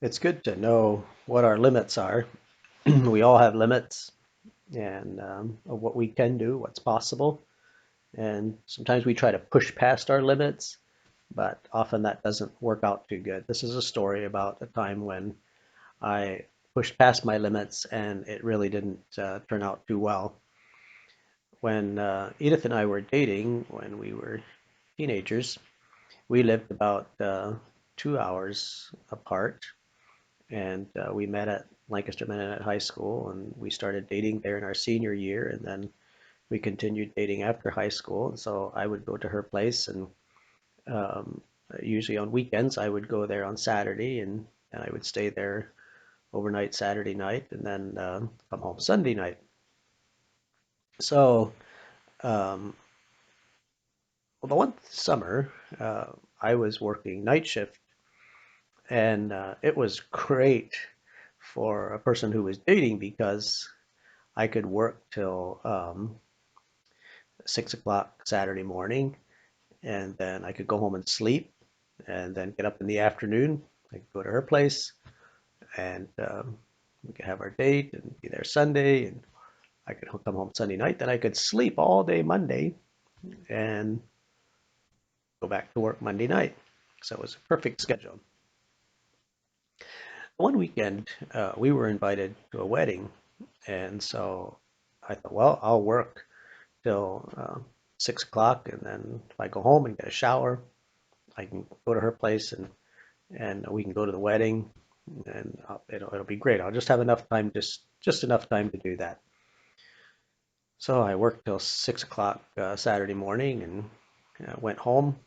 It's good to know what our limits are. We all have limits and of what we can do, what's possible. And sometimes we try to push past our limits, but often that doesn't work out too good. This is a story about a time when I pushed past my limits and it really didn't turn out too well. When Edith and I were dating, when we were teenagers, we lived about 2 hours apart and we met at Lancaster Mennonite High School, and we started dating there in our senior year, and then we continued dating after high school. And so I would go to her place, and um, usually on weekends I would go there on Saturday, and I would stay there overnight Saturday night, and then come home Sunday night. So, um, well, the one summer I was working night shift, and it was great for a person who was dating because I could work till 6 o'clock Saturday morning, and then I could go home and sleep, and then get up in the afternoon. I could go to her place, and we could have our date and be there Sunday, and I could come home Sunday night. Then I could sleep all day Monday and go back to work Monday night. So it was a perfect schedule. One weekend, we were invited to a wedding, and so I thought, well, I'll work till 6 o'clock, and then if I go home and get a shower, I can go to her place and we can go to the wedding, and it'll be great. I'll just have enough time, just enough time to do that. So I worked till 6 o'clock Saturday morning and went home,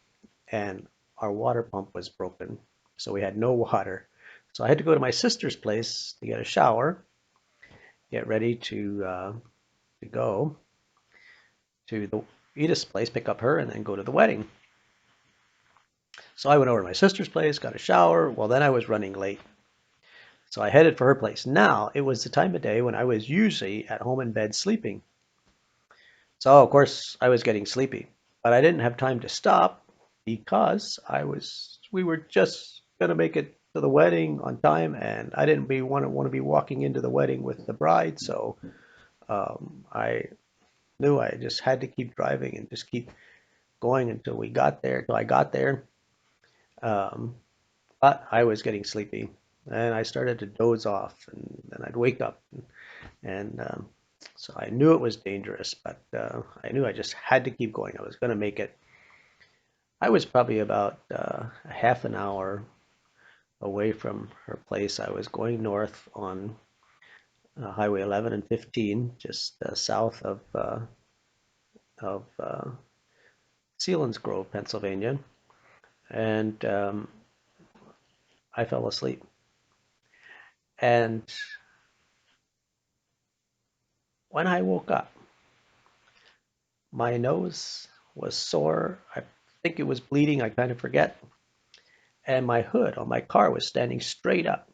and our water pump was broken, so we had no water. So I had to go to my sister's place to get a shower, get ready to go to the Edith's place, pick up her, and then go to the wedding. So I went over to my sister's place, got a shower. Well, then I was running late. So I headed for her place. Now, it was the time of day when I was usually at home in bed sleeping. So, of course, I was getting sleepy. But I didn't have time to stop because we were just going to make it to the wedding on time, and I didn't want to be walking into the wedding with the bride. So I knew I just had to keep driving and just keep going until we got there, till I got there. Um, But I was getting sleepy, and I started to doze off, and then I'd wake up, and so I knew it was dangerous, but I knew I just had to keep going. I was going to make it. I was probably about a half an hour away from her place. I was going north on Highway 11 and 15, just south of Selinsgrove, Pennsylvania, and I fell asleep. And when I woke up, my nose was sore. I think it was bleeding. I kind of forget. And my hood on my car was standing straight up.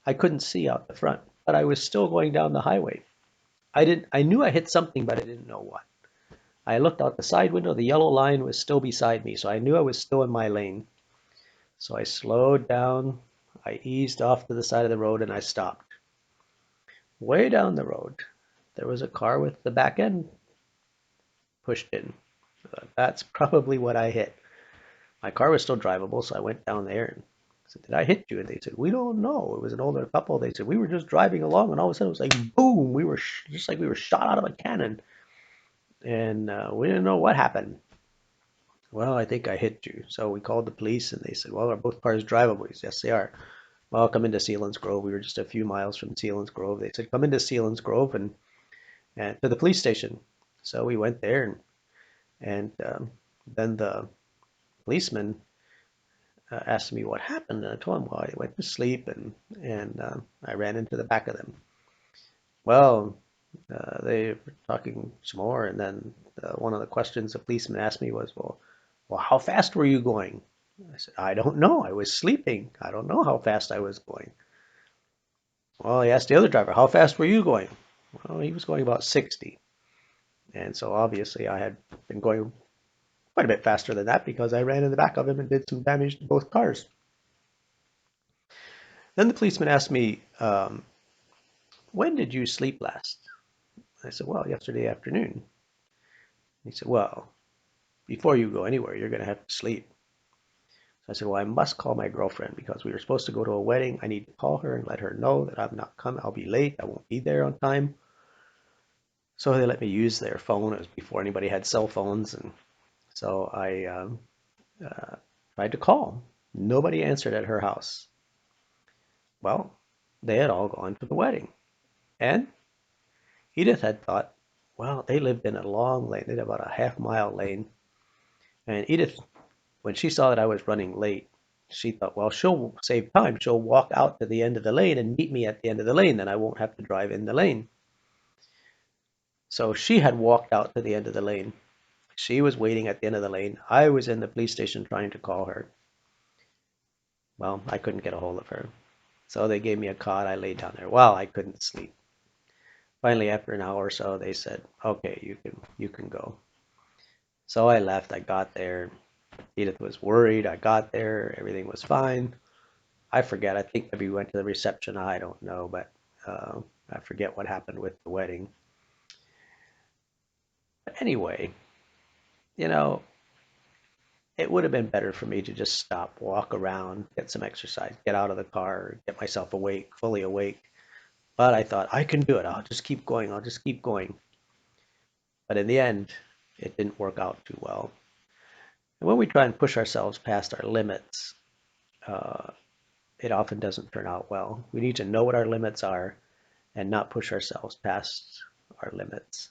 I couldn't see out the front, but I was still going down the highway. I knew I hit something, but I didn't know what. I looked out the side window. The yellow line was still beside me, so I knew I was still in my lane. So I slowed down. I eased off to the side of the road and I stopped. Way down the road, there was a car with the back end pushed in. That's probably what I hit. My car was still drivable, so I went down there and said, "Did I hit you?" And they said, "We don't know." It was an older couple. They said, "We were just driving along, and all of a sudden it was like boom! We were just like we were shot out of a cannon, and we didn't know what happened." Well, I think I hit you. So we called the police, and they said, "Well, are both cars drivable?" Said, "Yes, they are." Well, come into Selinsgrove. We were just a few miles from Selinsgrove. They said, "Come into Selinsgrove and to the police station." So we went there, and then the policeman asked me what happened, and I told him, well, I went to sleep and I ran into the back of them. Well, they were talking some more, and then one of the questions the policeman asked me was, well, how fast were you going? I said, I don't know. I was sleeping. I don't know how fast I was going. Well, he asked the other driver, how fast were you going? Well, he was going about 60. And so obviously I had been going quite a bit faster than that because I ran in the back of him and did some damage to both cars. Then the policeman asked me, when did you sleep last? I said, well, yesterday afternoon. He said, well, before you go anywhere, you're going to have to sleep. So I said, well, I must call my girlfriend because we were supposed to go to a wedding. I need to call her and let her know that I'm not coming. I'll be late. I won't be there on time. So they let me use their phone. It was before anybody had cell phones. And so I uh, tried to call. Nobody answered at her house. Well, they had all gone to the wedding. And Edith had thought, well, they lived in a long lane. They had about a half-mile lane. And Edith, when she saw that I was running late, she thought, well, she'll save time. She'll walk out to the end of the lane and meet me at the end of the lane. Then I won't have to drive in the lane. So she had walked out to the end of the lane. She was waiting at the end of the lane. I was in the police station trying to call her. Well, I couldn't get a hold of her. So they gave me a cot. I laid down there. Well, I couldn't sleep. Finally, after an hour or so, they said, okay, you can go. So I left. I got there. Edith was worried. I got there. Everything was fine. I forget. I think maybe we went to the reception. I don't know, but I forget what happened with the wedding. But anyway, you know, it would have been better for me to just stop, walk around, get some exercise, get out of the car, get myself awake, fully awake. But I thought I can do it. I'll just keep going. I'll just keep going. But in the end, it didn't work out too well. And when we try and push ourselves past our limits, uh, it often doesn't turn out well. We need to know what our limits are and not push ourselves past our limits.